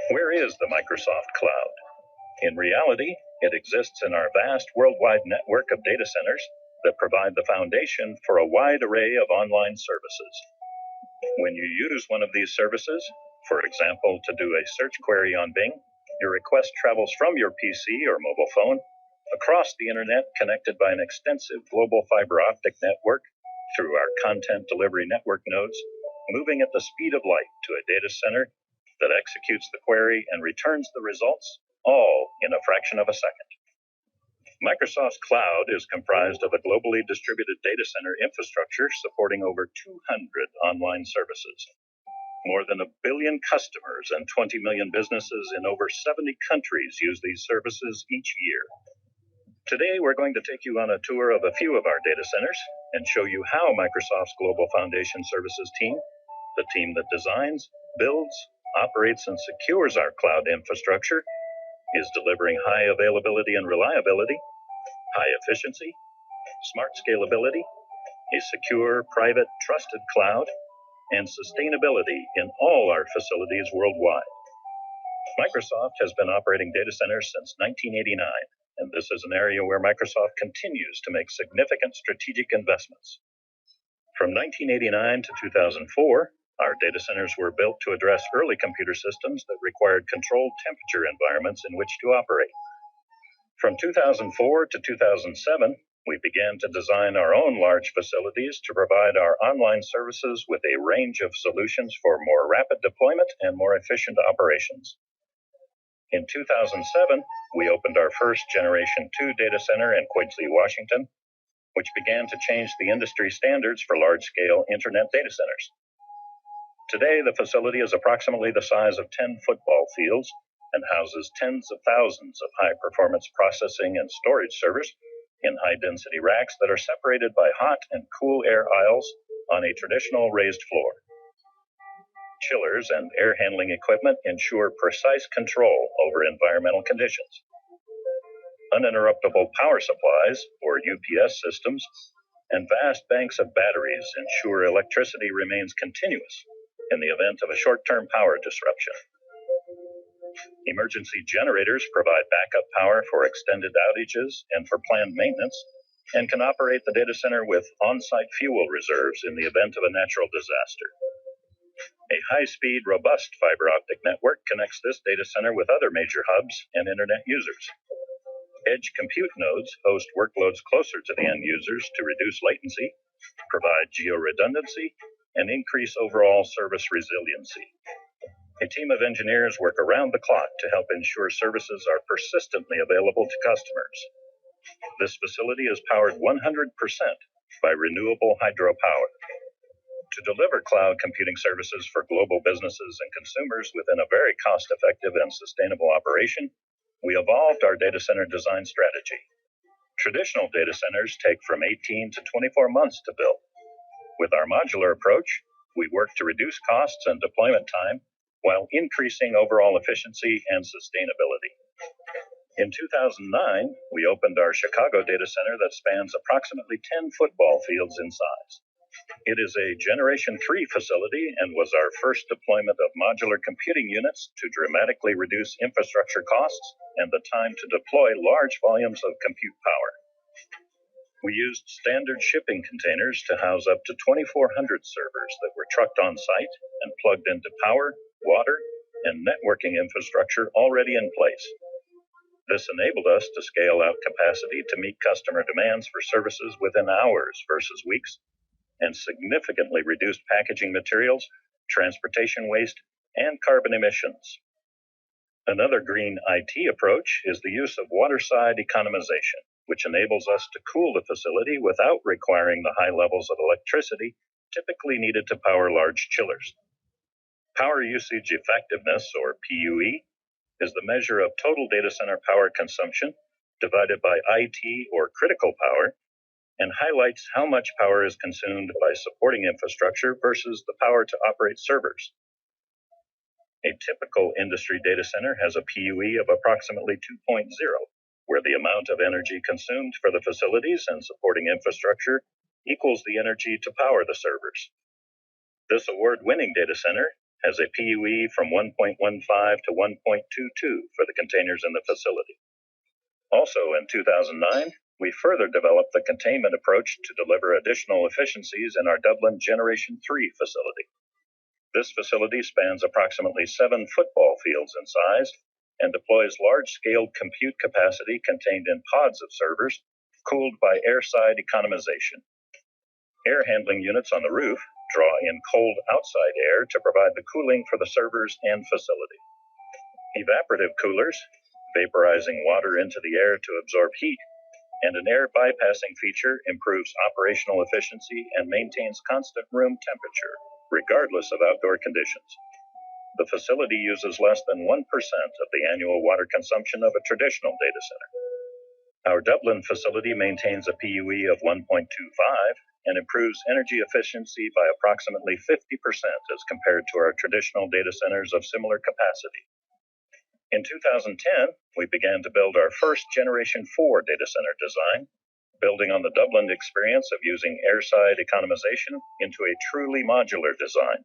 Where is the Microsoft Cloud? In reality, it exists in our vast worldwide network of data centers that provide the foundation for a wide array of online services. When you use one of these services, for example, to do a search query on Bing, your request travels from your PC or mobile phone across the internet connected by an extensive global fiber optic network through our content delivery network nodes, moving at the speed of light to a data center that executes the query and returns the results, all in a fraction of a second. Microsoft's cloud is comprised of a globally distributed data center infrastructure supporting over 200 online services. More than 1 billion customers and 20 million businesses in over 70 countries use these services each year. Today, we're going to take you on a tour of a few of our data centers and show you how Microsoft's Global Foundation Services team, the team that designs, builds, operates, and secures our cloud infrastructure, is delivering high availability and reliability, high efficiency, smart scalability, a secure, private, trusted cloud, and sustainability in all our facilities worldwide. Microsoft has been operating data centers since 1989, and this is an area where Microsoft continues to make significant strategic investments. From 1989 to 2004, our data centers were built to address early computer systems that required controlled temperature environments in which to operate. From 2004 to 2007, we began to design our own large facilities to provide our online services with a range of solutions for more rapid deployment and more efficient operations. In 2007, we opened our first Generation 2 data center in Quincy, Washington, which began to change the industry standards for large-scale internet data centers. Today, the facility is approximately the size of 10 football fields and houses tens of thousands of high-performance processing and storage servers in high-density racks that are separated by hot and cool air aisles on a traditional raised floor. Chillers and air handling equipment ensure precise control over environmental conditions. Uninterruptible power supplies, or UPS systems, and vast banks of batteries ensure electricity remains continuous in the event of a short-term power disruption. Emergency generators provide backup power for extended outages and for planned maintenance, and can operate the data center with on-site fuel reserves in the event of a natural disaster. A high-speed, robust fiber optic network connects this data center with other major hubs and internet users. Edge compute nodes host workloads closer to the end users to reduce latency, provide geo-redundancy, and increase overall service resiliency. A team of engineers work around the clock to help ensure services are persistently available to customers. This facility is powered 100% by renewable hydropower. To deliver cloud computing services for global businesses and consumers within a very cost-effective and sustainable operation, we evolved our data center design strategy. Traditional data centers take from 18 to 24 months to build. With our modular approach, we work to reduce costs and deployment time while increasing overall efficiency and sustainability. In 2009, we opened our Chicago data center that spans approximately 10 football fields in size. It is a Generation 3 facility and was our first deployment of modular computing units to dramatically reduce infrastructure costs and the time to deploy large volumes of compute power. We used standard shipping containers to house up to 2,400 servers that were trucked on site and plugged into power, water, and networking infrastructure already in place. This enabled us to scale out capacity to meet customer demands for services within hours versus weeks, and significantly reduced packaging materials, transportation waste, and carbon emissions. Another green IT approach is the use of waterside economization, which enables us to cool the facility without requiring the high levels of electricity typically needed to power large chillers. Power usage effectiveness, or PUE, is the measure of total data center power consumption divided by IT, or critical power, and highlights how much power is consumed by supporting infrastructure versus the power to operate servers. A typical industry data center has a PUE of approximately 2.0, where the amount of energy consumed for the facilities and supporting infrastructure equals the energy to power the servers. This award-winning data center has a PUE from 1.15 to 1.22 for the containers in the facility. Also in 2009, we further developed the containment approach to deliver additional efficiencies in our Dublin Generation 3 facility. This facility spans approximately 7 football fields in size and deploys large-scale compute capacity contained in pods of servers, cooled by airside economization. Air handling units on the roof draw in cold outside air to provide the cooling for the servers and facility. Evaporative coolers, vaporizing water into the air to absorb heat, and an air bypassing feature improves operational efficiency and maintains constant room temperature, regardless of outdoor conditions. The facility uses less than 1% of the annual water consumption of a traditional data center. Our Dublin facility maintains a PUE of 1.25 and improves energy efficiency by approximately 50% as compared to our traditional data centers of similar capacity. In 2010, we began to build our first Generation 4 data center design, building on the Dublin experience of using airside economization into a truly modular design.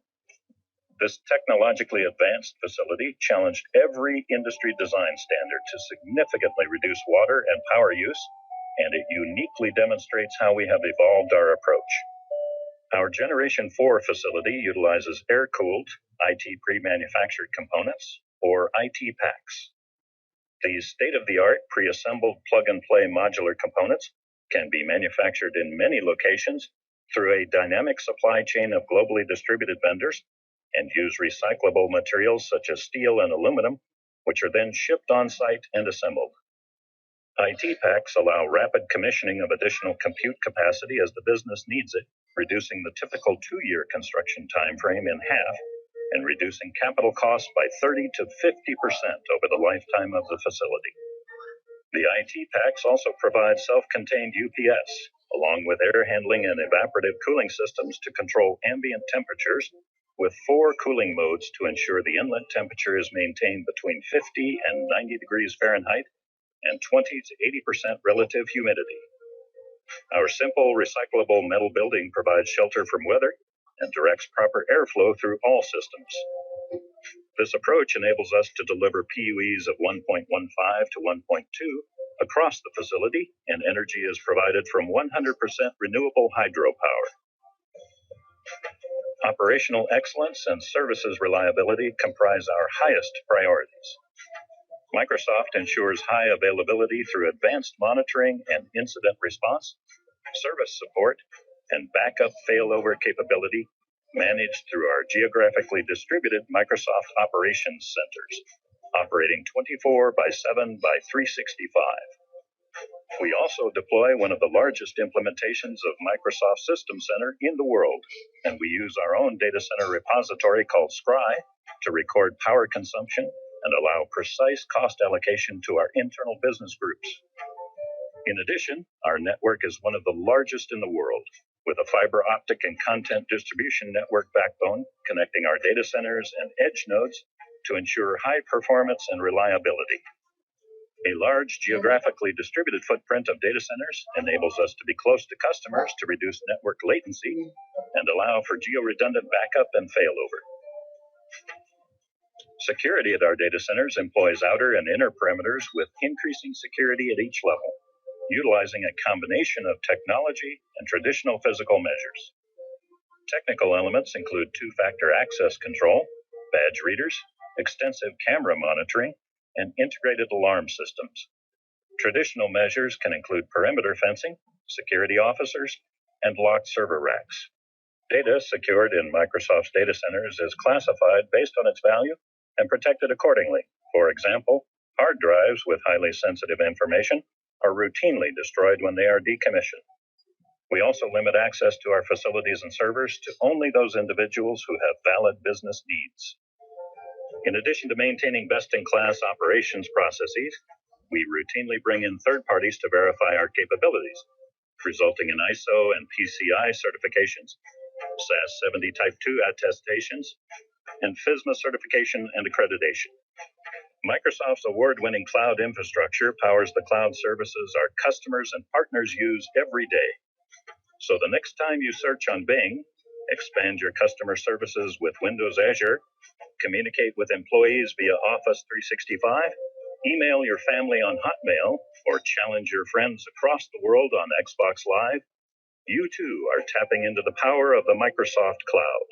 This technologically advanced facility challenged every industry design standard to significantly reduce water and power use, and it uniquely demonstrates how we have evolved our approach. Our Generation 4 facility utilizes air-cooled, IT pre-manufactured components, or IT packs. These state-of-the-art pre-assembled plug-and-play modular components can be manufactured in many locations through a dynamic supply chain of globally distributed vendors and use recyclable materials such as steel and aluminum, which are then shipped on-site and assembled. IT packs allow rapid commissioning of additional compute capacity as the business needs it, reducing the typical 2-year construction time frame in half and reducing capital costs by 30 to 50% over the lifetime of the facility. The IT packs also provide self-contained UPS, along with air handling and evaporative cooling systems to control ambient temperatures, with 4 cooling modes to ensure the inlet temperature is maintained between 50 and 90 degrees Fahrenheit and 20 to 80% relative humidity. Our simple recyclable metal building provides shelter from weather and directs proper airflow through all systems. This approach enables us to deliver PUEs of 1.15 to 1.2 across the facility, and energy is provided from 100% renewable hydropower. Operational excellence and services reliability comprise our highest priorities. Microsoft ensures high availability through advanced monitoring and incident response, service support, and backup failover capability managed through our geographically distributed Microsoft Operations Centers, operating 24/7 by 365. We also deploy one of the largest implementations of Microsoft System Center in the world, and we use our own data center repository called Scry to record power consumption and allow precise cost allocation to our internal business groups. In addition, our network is one of the largest in the world, with a fiber optic and content distribution network backbone connecting our data centers and edge nodes to ensure high performance and reliability. A large geographically distributed footprint of data centers enables us to be close to customers to reduce network latency and allow for geo-redundant backup and failover. Security at our data centers employs outer and inner perimeters with increasing security at each level, utilizing a combination of technology and traditional physical measures. Technical elements include 2-factor access control, badge readers, extensive camera monitoring, and integrated alarm systems. Traditional measures can include perimeter fencing, security officers, and locked server racks. Data secured in Microsoft's data centers is classified based on its value and protected accordingly. For example, hard drives with highly sensitive information are routinely destroyed when they are decommissioned. We also limit access to our facilities and servers to only those individuals who have valid business needs. In addition to maintaining best-in-class operations processes, we routinely bring in third parties to verify our capabilities, resulting in ISO and PCI certifications, SAS 70 Type 2 attestations, and FISMA certification and accreditation. Microsoft's award-winning cloud infrastructure powers the cloud services our customers and partners use every day. So the next time you search on Bing, Expand your customer services with Windows Azure. Communicate with employees via Office 365. Email your family on Hotmail, or challenge your friends across the world on Xbox Live. You too are tapping into the power of the Microsoft Cloud.